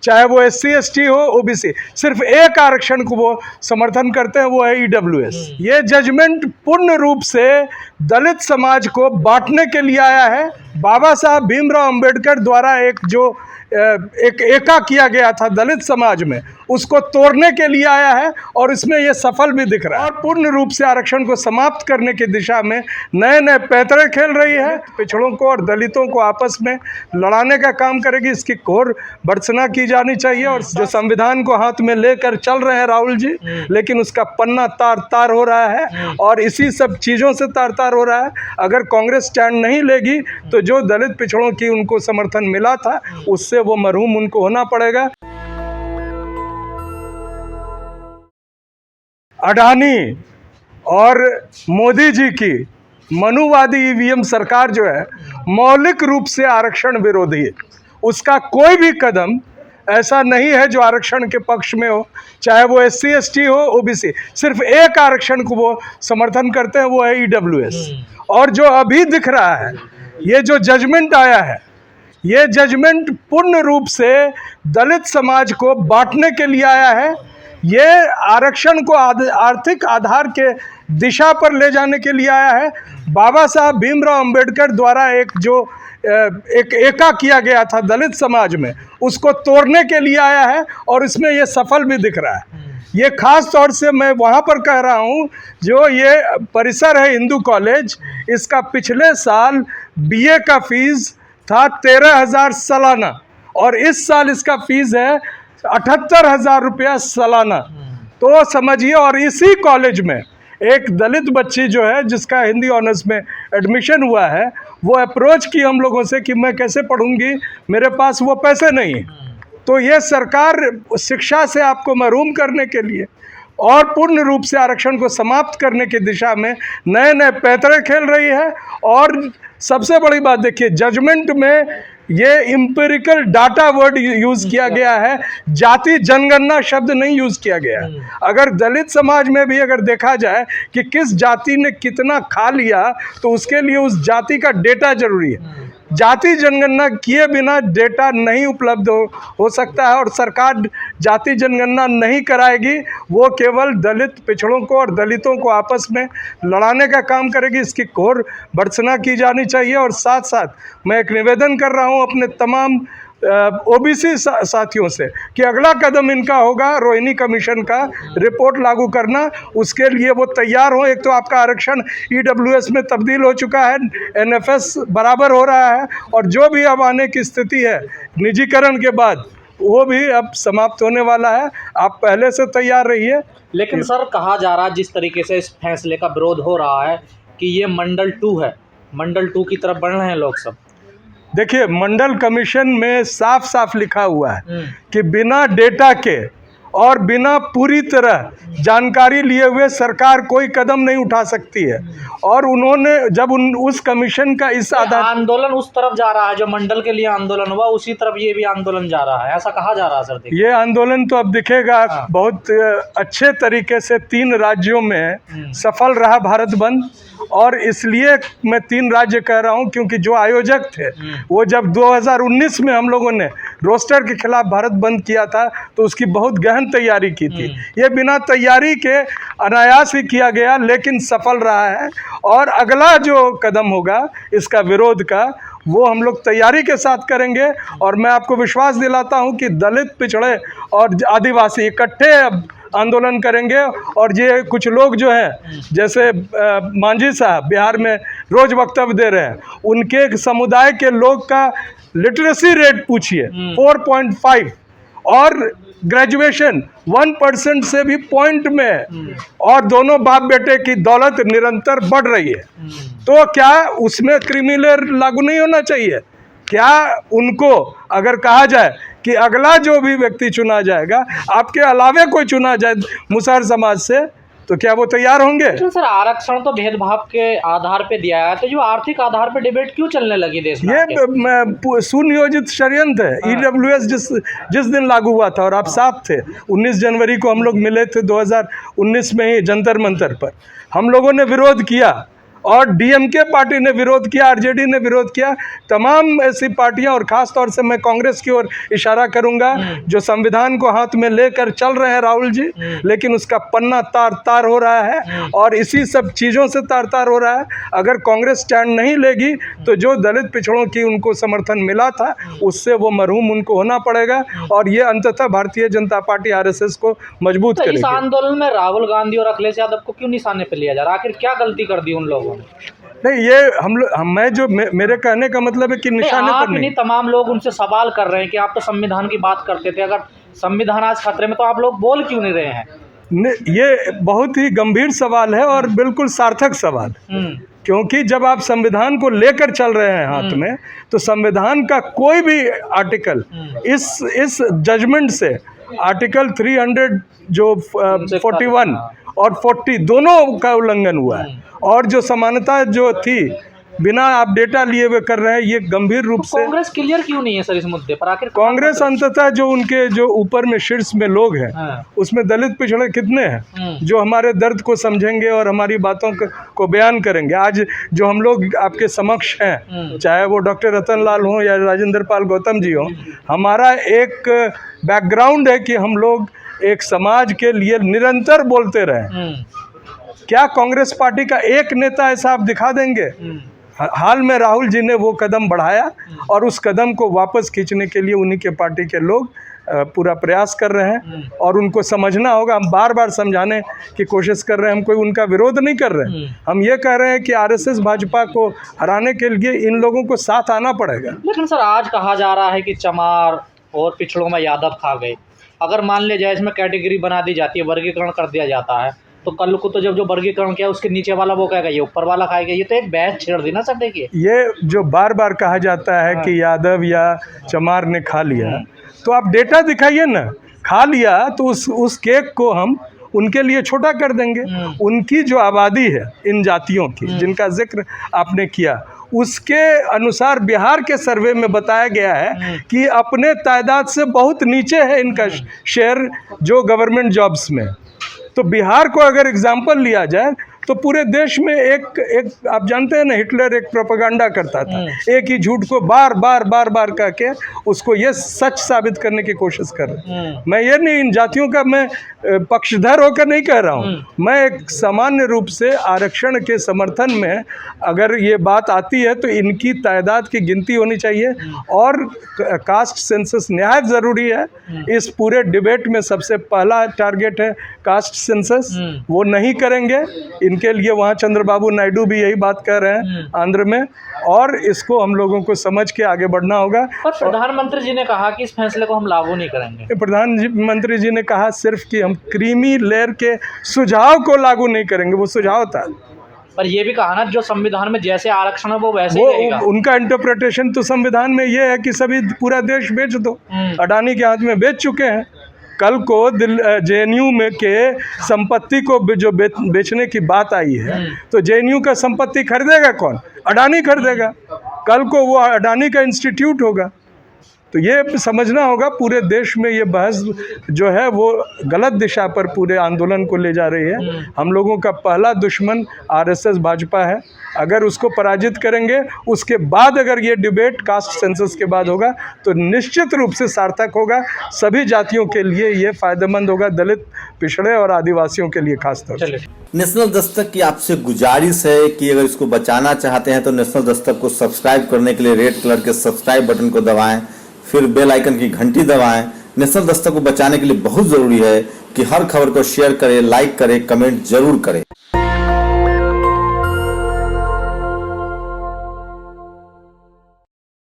चाहे वो SC ST हो OBC, सिर्फ एक आरक्षण को वो समर्थन करते हैं, वो है EWS। ये जजमेंट पूर्ण रूप से दलित समाज को बांटने के लिए आया है। बाबा साहब भीमराव अंबेडकर द्वारा एक एका किया गया था दलित समाज में, उसको तोड़ने के लिए आया है और इसमें ये सफल भी दिख रहा है। और पूर्ण रूप से आरक्षण को समाप्त करने की दिशा में नए नए पैंतरे खेल रही है। पिछड़ों को और दलितों को आपस में लड़ाने का काम करेगी, इसकी घोर भर्त्सना की जानी चाहिए। और जो संविधान को हाथ में लेकर चल रहे हैं राहुल जी, लेकिन उसका पन्ना तार तार हो रहा है और इसी सब चीज़ों से तार तार हो रहा है। अगर कांग्रेस स्टैंड नहीं लेगी तो जो दलित पिछड़ों की उनको समर्थन मिला था उससे वो मरहूम उनको होना पड़ेगा। अडानी और मोदी जी की मनुवादी EVM सरकार जो है मौलिक रूप से आरक्षण विरोधी है। उसका कोई भी कदम ऐसा नहीं है जो आरक्षण के पक्ष में हो, चाहे वो SC ST हो OBC, सिर्फ एक आरक्षण को वो समर्थन करते हैं, वो है EWS। और जो अभी दिख रहा है, ये जो जजमेंट आया है, ये जजमेंट पूर्ण रूप से दलित समाज को बांटने के लिए आया है। ये आरक्षण को आर्थिक आधार के दिशा पर ले जाने के लिए आया है। बाबा साहब भीमराव अंबेडकर द्वारा एक एका किया गया था दलित समाज में, उसको तोड़ने के लिए आया है और इसमें ये सफल भी दिख रहा है। ये खास तौर से मैं वहाँ पर कह रहा हूँ, जो ये परिसर है हिंदू कॉलेज, इसका पिछले साल BA का फीस था 13,000 सालाना और इस साल इसका फीस है 78,000 रुपया सालाना। तो समझिए, और इसी कॉलेज में एक दलित बच्ची जो है जिसका हिंदी ऑनर्स में एडमिशन हुआ है, वो अप्रोच की हम लोगों से कि मैं कैसे पढ़ूंगी, मेरे पास वो पैसे नहीं। तो ये सरकार शिक्षा से आपको महरूम करने के लिए और पूर्ण रूप से आरक्षण को समाप्त करने की दिशा में नए नए पैंतरे खेल रही है। और सबसे बड़ी बात देखिए, जजमेंट में ये इम्पेरिकल डाटा वर्ड यूज़ किया गया है, जाति जनगणना शब्द नहीं यूज़ किया गया है। अगर दलित समाज में भी अगर देखा जाए कि किस जाति ने कितना खा लिया, तो उसके लिए उस जाति का डेटा जरूरी है। जाति जनगणना किए बिना डेटा नहीं उपलब्ध हो सकता है और सरकार जाति जनगणना नहीं कराएगी, वो केवल दलित पिछड़ों को और दलितों को आपस में लड़ाने का काम करेगी। इसकी घोर भर्त्सना की जानी चाहिए। और साथ साथ मैं एक निवेदन कर रहा हूँ अपने तमाम OBC साथियों से कि अगला कदम इनका होगा रोहिणी कमीशन का रिपोर्ट लागू करना। उसके लिए वो तैयार हो। एक तो आपका आरक्षण EWS में तब्दील हो चुका है, NFS बराबर हो रहा है, और जो भी अब आने की स्थिति है निजीकरण के बाद, वो भी अब समाप्त होने वाला है। आप पहले से तैयार रहिए। लेकिन सर, कहा जा रहा है जिस तरीके से इस फैसले का विरोध हो रहा है कि ये मंडल 2 है, मंडल 2 की तरफ बढ़ रहे हैं लोग सब। देखिए, मंडल कमीशन में साफ साफ लिखा हुआ है कि बिना डेटा के और बिना पूरी तरह जानकारी लिए हुए सरकार कोई कदम नहीं उठा सकती है। और उन्होंने जब उस कमीशन का इस आधार आंदोलन उस तरफ जा रहा है, जो मंडल के लिए आंदोलन हुआ उसी तरफ ये भी आंदोलन जा रहा है, ऐसा कहा जा रहा है सर। ये आंदोलन तो अब दिखेगा। बहुत अच्छे तरीके से 3 राज्यों में सफल रहा भारत बंद। और इसलिए मैं 3 राज्य कह रहा हूं क्योंकि जो आयोजक थे वो जब 2019 में हम लोगों ने रोस्टर के खिलाफ भारत बंद किया था तो उसकी बहुत गहन तैयारी की थी। ये बिना तैयारी के अनायास ही किया गया, लेकिन सफल रहा है। और अगला जो कदम होगा इसका विरोध का, वो हम लोग तैयारी के साथ करेंगे। और मैं आपको विश्वास दिलाता हूं कि दलित, पिछड़े और आदिवासी इकट्ठे अब आंदोलन करेंगे। और ये कुछ लोग जो हैं, जैसे मांझी साहब बिहार में रोज वक्तव्य दे रहे हैं, उनके समुदाय के लोग का लिटरेसी रेट पूछिए 4.5 और ग्रेजुएशन 1% से भी पॉइंट में है। और दोनों बाप बेटे की दौलत निरंतर बढ़ रही है। तो क्या उसमें क्रिमिनल लागू नहीं होना चाहिए? क्या उनको अगर कहा जाए कि अगला जो भी व्यक्ति चुना जाएगा, आपके अलावे कोई चुना जाए मुसहर समाज से, तो क्या वो तैयार होंगे? तो सर, आरक्षण तो भेदभाव के आधार पे दिया है, तो जो आर्थिक आधार पे डिबेट क्यों चलने लगी देश में? ये सुनियोजित षड्यंत्र है। EWS जिस दिन लागू हुआ था, और आप साथ थे, 19 जनवरी को हम लोग मिले थे 2019 में ही जंतर मंतर पर, हम लोगों ने विरोध किया और डीएमके पार्टी ने विरोध किया, आरजेडी ने विरोध किया, तमाम ऐसी पार्टियां, और खास तौर से मैं कांग्रेस की ओर इशारा करूंगा, जो संविधान को हाथ में लेकर चल रहे हैं राहुल जी, लेकिन उसका पन्ना तार तार हो रहा है और इसी सब चीज़ों से तार तार हो रहा है। अगर कांग्रेस स्टैंड नहीं लेगी तो जो दलित पिछड़ों की उनको समर्थन मिला था उससे वो मरहूम उनको होना पड़ेगा, और ये अंततः भारतीय जनता पार्टी आरएसएस को मजबूत तो इस करेगी। आंदोलन में राहुल गांधी और अखिलेश यादव को क्यों निशाने पे लिया जा रहा है? आखिर क्या गलती कर दी उन लोगों ने? नहीं, ये मेरे कहने का मतलब है कि निशाने पर नहीं, तमाम लोग उनसे सवाल कर रहे हैं कि आप तो संविधान की बात करते थे, अगर संविधान आज खतरे में तो आप लोग बोल क्यों नहीं रहे हैं? ये बहुत ही गंभीर सवाल है और बिल्कुल सार्थक सवाल, क्योंकि जब आप संविधान को लेकर चल रहे हैं हाथ में, तो संविधान का कोई भी आर्टिकल इस जजमेंट से आर्टिकल 300 जो 41 और 40 दोनों का उल्लंघन हुआ है, और जो समानता जो थी बिना आप डेटा लिए हुए कर रहे हैं, ये गंभीर रूप से। कांग्रेस क्लियर क्यों नहीं है सर इस मुद्दे पर? आखिर कांग्रेस अंततः जो उनके जो ऊपर में शीर्ष में लोग हैं, उसमें दलित पिछड़े कितने हैं जो हमारे दर्द को समझेंगे और हमारी बातों को बयान करेंगे? आज जो हम लोग आपके समक्ष हैं, चाहे वो डॉक्टर रतन लाल हों या राजेंद्र पाल गौतम जी हों, हमारा एक बैकग्राउंड है कि हम लोग एक समाज के लिए निरंतर बोलते रहे। क्या कांग्रेस पार्टी का एक नेता ऐसा आप दिखा देंगे? हाल में राहुल जी ने वो कदम बढ़ाया और उस कदम को वापस खींचने के लिए उन्हीं के पार्टी के लोग पूरा प्रयास कर रहे हैं, और उनको समझना होगा। हम बार बार समझाने की कोशिश कर रहे हैं, हम कोई उनका विरोध नहीं कर रहे हैं, हम ये कह रहे हैं कि आरएसएस भाजपा को हराने के लिए इन लोगों को साथ आना पड़ेगा। लेकिन सर आज कहा जा रहा है कि चमार और पिछड़ों में यादव खा गए। अगर मान लिया जाए इसमें कैटेगरी बना दी जाती है, वर्गीकरण कर दिया जाता है, तो कल को तो जब जो वर्गीकरण किया उसके नीचे वाला वो कहेगा ये ऊपर वाला खाएगा। ये तो एक बहस छेड़ दी ना सर। देखिए, ये जो बार बार कहा जाता है कि यादव या चमार ने खा लिया, तो आप डेटा दिखाइए ना। खा लिया तो उस केक को हम उनके लिए छोटा कर देंगे। उनकी जो आबादी है इन जातियों की जिनका जिक्र आपने किया, उसके अनुसार बिहार के सर्वे में बताया गया है कि अपने तादाद से बहुत नीचे है इनका शेयर जो गवर्नमेंट जॉब्स में। तो बिहार को अगर एग्जाम्पल लिया जाए तो पूरे देश में एक आप जानते हैं ना, हिटलर एक प्रोपेगेंडा करता था, एक ही झूठ को बार बार कह के उसको ये सच साबित करने की कोशिश कर रहे हैं। मैं ये नहीं, इन जातियों का मैं पक्षधर होकर नहीं कह रहा हूँ, मैं एक सामान्य रूप से आरक्षण के समर्थन में अगर ये बात आती है तो इनकी तादाद की गिनती होनी चाहिए, और कास्ट सेंसस निहायत ज़रूरी है। इस पूरे डिबेट में सबसे पहला टारगेट है कास्ट सेंसस, वो नहीं करेंगे। इनके लिए वहाँ चंद्रबाबू नायडू भी यही बात कह रहे हैं आंध्र में, और इसको हम लोगों को समझ के आगे बढ़ना होगा। और प्रधानमंत्री जी ने कहा कि इस फैसले को हम लागू नहीं करेंगे। प्रधानमंत्री जी ने कहा सिर्फ कि हम क्रीमी लेयर के सुझाव को लागू नहीं करेंगे, वो सुझाव था। पर ये भी कहा ना जो संविधान में जैसे आरक्षण है वो वैसे ही रहेगा। उनका इंटरप्रिटेशन तो संविधान में ये है कि सभी पूरा देश बेच दो। अडानी के हाथ में बेच चुके हैं। कल को जेएनयू में के संपत्ति को जो बेचने की बात आई है, तो जेएनयू का संपत्ति खरीदेगा कौन? अडानी खरीदेगा। कल को वो अडानी का इंस्टीट्यूट होगा। तो ये समझना होगा, पूरे देश में ये बहस जो है वो गलत दिशा पर पूरे आंदोलन को ले जा रही है। हम लोगों का पहला दुश्मन आरएसएस भाजपा है। अगर उसको पराजित करेंगे, उसके बाद अगर ये डिबेट कास्ट सेंसस के बाद होगा तो निश्चित रूप से सार्थक होगा। सभी जातियों के लिए ये फ़ायदेमंद होगा, दलित, पिछड़े और आदिवासियों के लिए खासतौर से। नेशनल दस्तक की आपसे गुजारिश है कि अगर इसको बचाना चाहते हैं तो नेशनल दस्तक को सब्सक्राइब करने के लिए रेड कलर के सब्सक्राइब बटन को दबाएं, फिर बेल आइकन की घंटी दबाएं। नेशनल दस्तक को बचाने के लिए बहुत ज़रूरी है कि हर खबर को शेयर करें, लाइक करें, कमेंट जरूर करें।